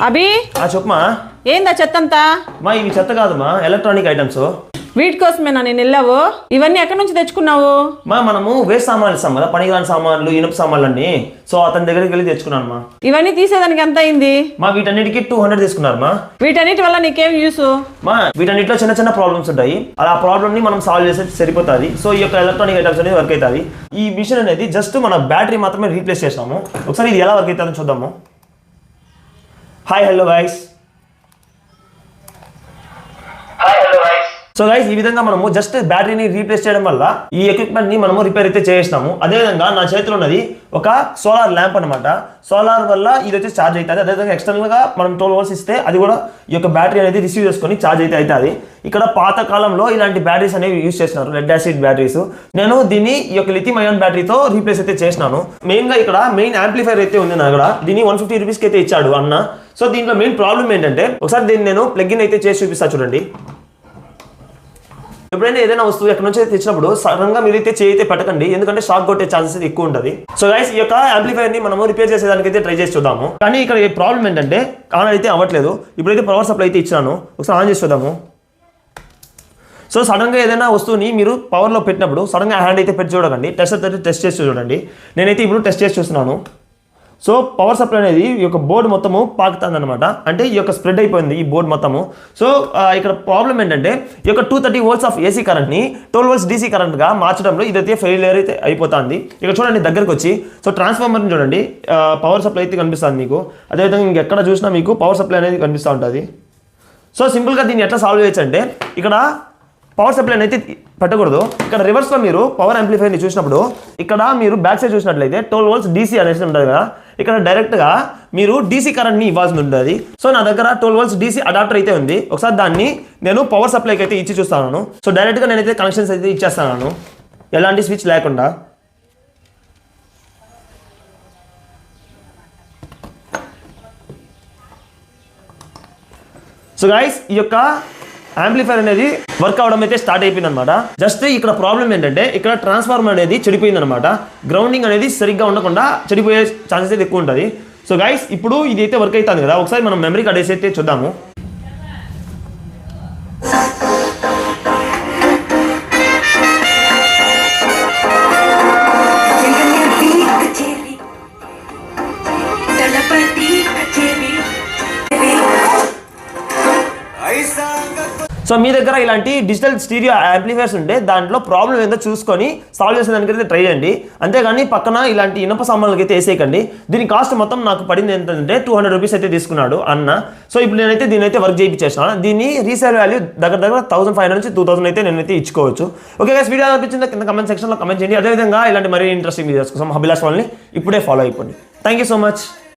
అభి చెప్పమా. ఏందా చెత్తంతా? మా ఇవి చెత్త కాదమ్మా, ఎలక్ట్రానిక్ ఐటమ్స్. వీటి కోసమేనా నేను వెళ్ళావు? ఇవన్నీ ఎక్కడి నుంచి తెచ్చుకున్నావు? మనము వేస్ట్ సామాన్లు ఇస్తాం కదా, పనికిరాని సామాన్లు, ఇనుప సామాన్లు అన్ని. సో అతని దగ్గరికి వెళ్ళి తెచ్చుకున్నాను మా. ఇవన్నీ తీసేదానికి ఎంత అయింది? వీటన్నిటికి 200 తీసుకున్నారు మా. వీటన్నిటి వల్ల నీకేం యూస్? వీటన్నిటిలో చిన్న చిన్న ప్రాబ్లమ్స్ ఉంటాయి, అలా ప్రాబ్లమ్ ని మనం సాల్వ్ చేస్తే సరిపోతుంది. సో ఈ యొక్క ఎలక్ట్రానిక్ ఐటమ్స్ అనేది వర్క్ అవుతుంది. ఈ మిషన్ అనేది జస్ట్ మన బ్యాటరీ మాత్రమే రీప్లేస్ చేసాము. ఒకసారి ఇది ఎలా వర్క్ అవుతుందని చూద్దాము. Hi hello guys. So guys, ఈ విధంగా మనము జస్ట్ బ్యాటరీని రీప్లేస్ చేయడం వల్ల ఈ ఎక్విప్మెంట్ ని మనము రిపేర్ అయితే చేస్తాము. అదేవిధంగా నా చేతిలో ఉన్నది ఒక సోలార్ ల్యాంప్ అనమాట. సోలార్ వల్ల ఇది వచ్చి ఛార్జ్ అవుతుంది. అదేవిధంగా ఎక్స్టర్నల్ గా మనం 12 volts ఇస్తే అది కూడా ఈ యొక్క బ్యాటరీ అనేది రిసీవ్ చేసుకొని ఛార్జ్ అయితే అవుతుంది. ఇక్కడ పాత కాలంలో ఇలాంటి బ్యాటరీస్ అనేవి యూజ్ చేస్తున్నారు, లెడ్ యాసిడ్ బ్యాటరీస్. నేను దీన్ని ఈ యొక్క లిథియం అయాన్ బ్యాటరీతో రీప్లేస్ అయితే చేసినాను. మెయిన్ గా ఇక్కడ మెయిన్ యాంప్లిఫైర్ అయితే ఉంది నా దగ్గర. దీన్ని 150 రూపీస్కి అయితే ఇచ్చాడు అన్న. సో దీంట్లో మెయిన్ ప్రాబ్లం ఏంటంటే, ఒకసారి దీన్ని నేను ప్లగ్ ఇన్ అయితే చేసి చూపిస్తా చూడండి. ఎప్పుడైనా ఏదైనా వస్తువు ఎక్కడి నుంచి తెచ్చినప్పుడు సడన్ గా మీరైతే చేయితే పెట్టకండి, ఎందుకంటే షాక్ కొట్టే ఛాన్సెస్ ఎక్కువ ఉంటుంది. సో గైస్, ఈ యొక్క యాంప్లిఫైర్ ని మనము రిపేర్ చేసేదానికి అయితే ట్రై చేసి చూద్దాము. కానీ ఇక్కడ ప్రాబ్లం ఏంటంటే ఆన్ అయితే అవ్వట్లేదు. ఇప్పుడైతే పవర్ సప్లై అయితే ఇచ్చాను, ఒకసారి ఆన్ చేసి చూద్దాము. సో సడన్ గా ఏదైనా వస్తువుని మీరు పవర్ లో పెట్టినప్పుడు సడన్ గా హ్యాండ్ అయితే పెట్టి చూడకండి, టెస్ట్ చేసి చూడండి. నేనైతే ఇప్పుడు టెస్ట్ చేసి చూస్తున్నాను. సో పవర్ సప్లై అనేది ఈ యొక్క బోర్డు మొత్తము పాకుతుంది అనమాట, అంటే ఈ యొక్క స్ప్రెడ్ అయిపోయింది ఈ బోర్డు మొత్తము. సో ఇక్కడ ప్రాబ్లం ఏంటంటే, ఈ యొక్క 230 volts ఆఫ్ ఏసీ కరెంట్ని 12 volts డీసీ కరెంట్గా మార్చడంలో ఇదైతే ఫెయిలియర్ అయితే అయిపోతుంది. ఇక్కడ చూడండి దగ్గరకు వచ్చి, సో ట్రాన్స్ఫార్మర్ని చూడండి, పవర్ సప్లై అయితే కనిపిస్తుంది మీకు. అదేవిధంగా ఇంకెక్కడ చూసినా మీకు పవర్ సప్లై అనేది కనిపిస్తూ ఉంటుంది. సో సింపుల్గా దీన్ని ఎట్లా సాల్వ్ చేయొచ్చు అంటే, ఇక్కడ పవర్ సప్లై అయితే పెట్టకూడదు. ఇక్కడ రివర్స్లో మీరు పవర్ యాంప్లిఫైర్ని చూసినప్పుడు ఇక్కడ మీరు బ్యాక్ సైడ్ చూసినట్లయితే 12 volts డీసీ అనేసి ఉంటుంది కదా, ఇక్కడ డైరెక్ట్గా మీరు డీసీ కరెంట్ని ఇవ్వాల్సి ఉంటుంది. సో నా దగ్గర 12 volts డీసీ అడాప్టర్ అయితే ఉంది. ఒకసారి దాన్ని నేను పవర్ సప్లైకి అయితే ఇచ్చి చూస్తాను. సో డైరెక్ట్గా నేనైతే కనెక్షన్స్ అయితే ఇచ్చేస్తాను, ఎలాంటి స్విచ్ లేకుండా. సో గైస్, ఈ యొక్క యాంప్లిఫైర్ అనేది వర్క్ అవడం అయితే స్టార్ట్ అయిపోయింది అనమాట. జస్ట్ ఇక్కడ ప్రాబ్లం ఏంటంటే, ఇక్కడ ట్రాన్స్ఫార్మర్ అనేది చెడిపోయింది అనమాట. గ్రౌండింగ్ అనేది సరిగ్గా ఉండకుండా చెడిపోయే ఛాన్సెస్ అయితే ఎక్కువ ఉంటుంది. సో గైస్, ఇప్పుడు ఇది అయితే వర్క్ అవుతుంది కదా, ఒకసారి మనం మెమరీ కార్డ్ వేసి అయితే చూద్దాము. సో మీ దగ్గర ఇలాంటి డిజిటల్ స్టీరియో యాంప్లిఫైర్స్ ఉంటే దాంట్లో ప్రాబ్లం ఏందో చూసుకొని సాల్వ్ చేసేదానికి అయితే ట్రై చేయండి. అంతేగాని పక్కన ఇలాంటి ఇనుప సామాన్లకి అయితే వేసేయకండి. దీని కాస్ట్ మొత్తం నాకు పడింది ఏంటంటే 200 రూపీస్ అయితే తీసుకున్నాడు అన్న. సో ఇప్పుడు నేనైతే దీని అయితే వర్క్ చేయించేసాను. దీన్ని రీసేల్ వాల్యూ దగ్గర 1500 నుంచి 2000 అయితే నేనైతే ఇచ్చుకోవచ్చు. ఓకే గైస్, వీడియో అనిపించింది కింద కమెంట్ సెక్షన్లో కమెంట్ చేయండి. అదేవిధంగా ఇలాంటి మరీ ఇంట్రెస్టింగ్ వీడియోస్ కోసం హబిలాస్ వాళ్ళని ఇప్పుడే ఫాలో అయిపోండి. Thank you so much.